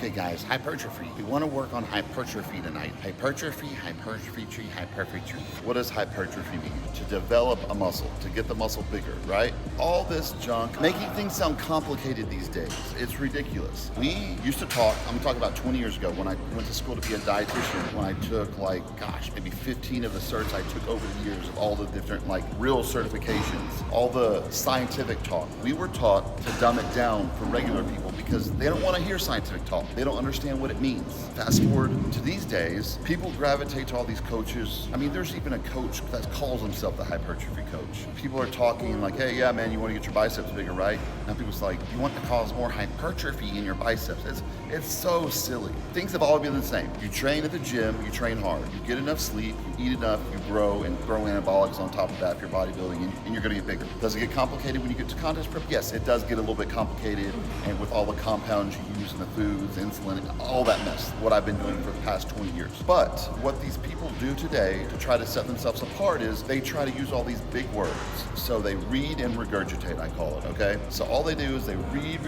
Okay guys, hypertrophy. We want to work on hypertrophy tonight. Hypertrophy. What does hypertrophy mean? To develop a muscle, to get the muscle bigger, right? All this junk, making things sound complicated these days. It's ridiculous. We used to talk, I'm talking about 20 years ago when I went to school to be a dietitian, when I took maybe 15 of the certs I took over the years of all the different real certifications, all the scientific talk. We were taught to dumb it down for regular people because they don't want to hear scientific talk. They don't understand what it means. Fast forward to these days, people gravitate to all these coaches. I mean, there's even a coach that calls himself the hypertrophy coach. People are talking like, hey, yeah, man, you want to get your biceps bigger, right? Now people's like, you want to cause more hypertrophy in your biceps. It's so silly. Things have always been the same. You train at the gym, you train hard. You get enough sleep, you eat enough, you grow, and throw anabolics on top of that for your bodybuilding, and you're going to get bigger. Does it get complicated when you get to contest prep? Yes, it does get a little bit complicated, and with all the compounds you use in the foods, insulin, all that mess, what I've been doing for the past 20 years. But what these people do today to try to set themselves apart is they try to use all these big words. So they read and regurgitate, I call it, okay? So all they do is they read,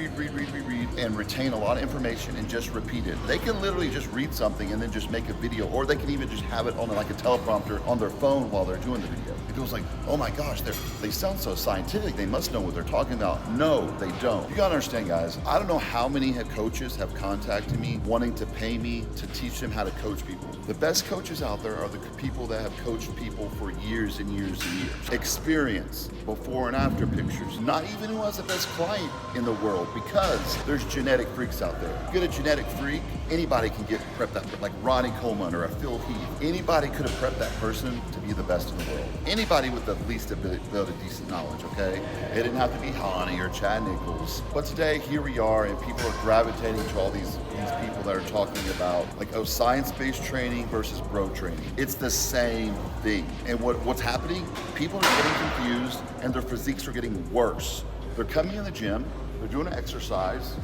and retain a lot of information and just repeat it. They can literally just read something and then just make a video, or they can even just have it on a teleprompter on their phone while they're doing the video. It feels like, oh my gosh, they sound so scientific, they must know what they're talking about. No, they don't. You gotta understand, guys, I don't know how many coaches have contacted me wanting to pay me to teach them how to coach people. The best coaches out there are the people that have coached people for years and years and years. Experience, before and after pictures. Not even who has the best client in the world, because there's genetic freaks out there. You get a genetic freak, anybody can get prepped that, like Ronnie Coleman or a Phil Heath. Anybody could have prepped that person to be the best in the world. Anybody with the least ability, decent knowledge, okay? It didn't have to be Hani or Chad Nichols. But today, here we are, and people are gravitating to all these people that are talking about science-based training versus bro training. It's the same thing. And what's happening? People are getting confused, and their physiques are getting worse. They're coming in the gym, they're doing an exercise,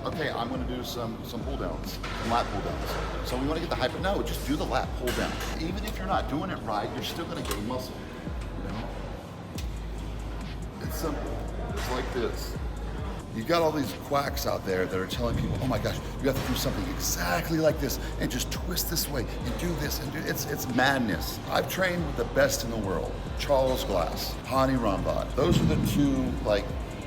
okay, I'm gonna do some pull downs, some lat pull downs. So we wanna get the hyper, no, just do the lat pull down. Even if you're not doing it right, you're still gonna gain muscle, you know? It's simple, it's like this. You've got all these quacks out there that are telling people, oh my gosh, you have to do something exactly like this and just twist this way and do this and do it's madness. I've trained with the best in the world. Charles Glass, Hani Rambat. Those are the two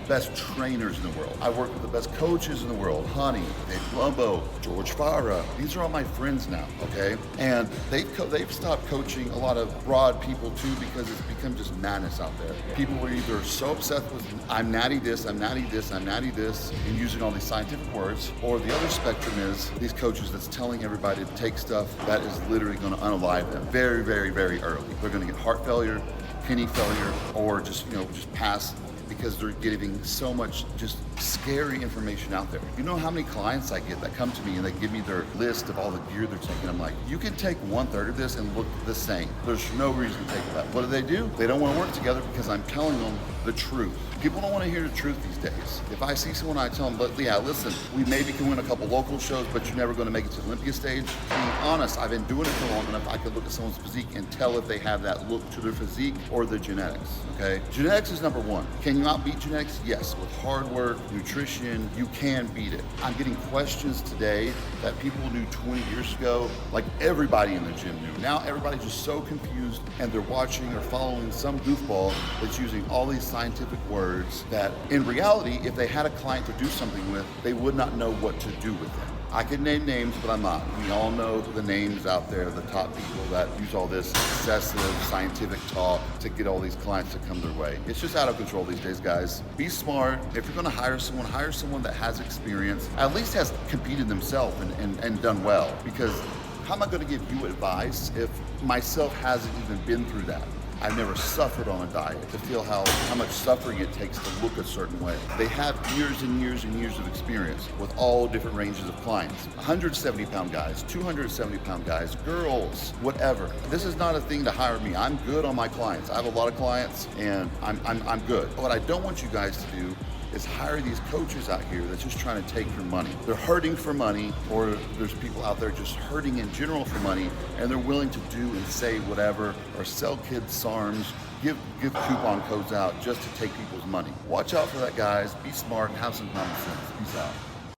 best trainers in the world. I work with the best coaches in the world. Hani, Dave Colombo, George Farah. These are all my friends now, okay? And they've stopped coaching a lot of broad people too because it's become just madness out there. People are either so obsessed with I'm natty this, and using all these scientific words, or the other spectrum is these coaches that's telling everybody to take stuff that is literally gonna unalive them very, very, very early. They're gonna get heart failure, kidney failure, or just pass because they're giving so much just scary information out there. You know how many clients I get that come to me and they give me their list of all the gear they're taking. I'm like, you can take 1/3 of this and look the same. There's no reason to take that. What do? They don't want to work together because I'm telling them the truth. People don't want to hear the truth these days. If I see someone, I tell them, but yeah, listen, we maybe can win a couple local shows, but you're never going to make it to the Olympia stage. Being honest, I've been doing it for long enough, I could look at someone's physique and tell if they have that look to their physique or their genetics, okay? Genetics is number one. Can you outbeat genetics? Yes, with hard work, nutrition, you can beat it. I'm getting questions today that people knew 20 years ago, like everybody in the gym knew. Now everybody's just so confused and they're watching or following some goofball that's using all these scientific words that in reality, if they had a client to do something with, they would not know what to do with them. I could name names, but I'm not. We all know the names out there, the top people that use all this excessive scientific talk to get all these clients to come their way. It's just out of control these days, guys. Be smart. If you're gonna hire someone that has experience, at least has competed themselves and done well. Because how am I gonna give you advice if myself hasn't even been through that? I've never suffered on a diet to feel how much suffering it takes to look a certain way. They have years and years and years of experience with all different ranges of clients. 170-pound guys, 270-pound guys, girls, whatever. This is not a thing to hire me. I'm good on my clients. I have a lot of clients and I'm good. What I don't want you guys to do is hire these coaches out here that's just trying to take your money. They're hurting for money, or there's people out there just hurting in general for money, and they're willing to do and say whatever, or sell kids SARMs, give coupon codes out just to take people's money. Watch out for that, guys. Be smart and have some common sense. Peace out.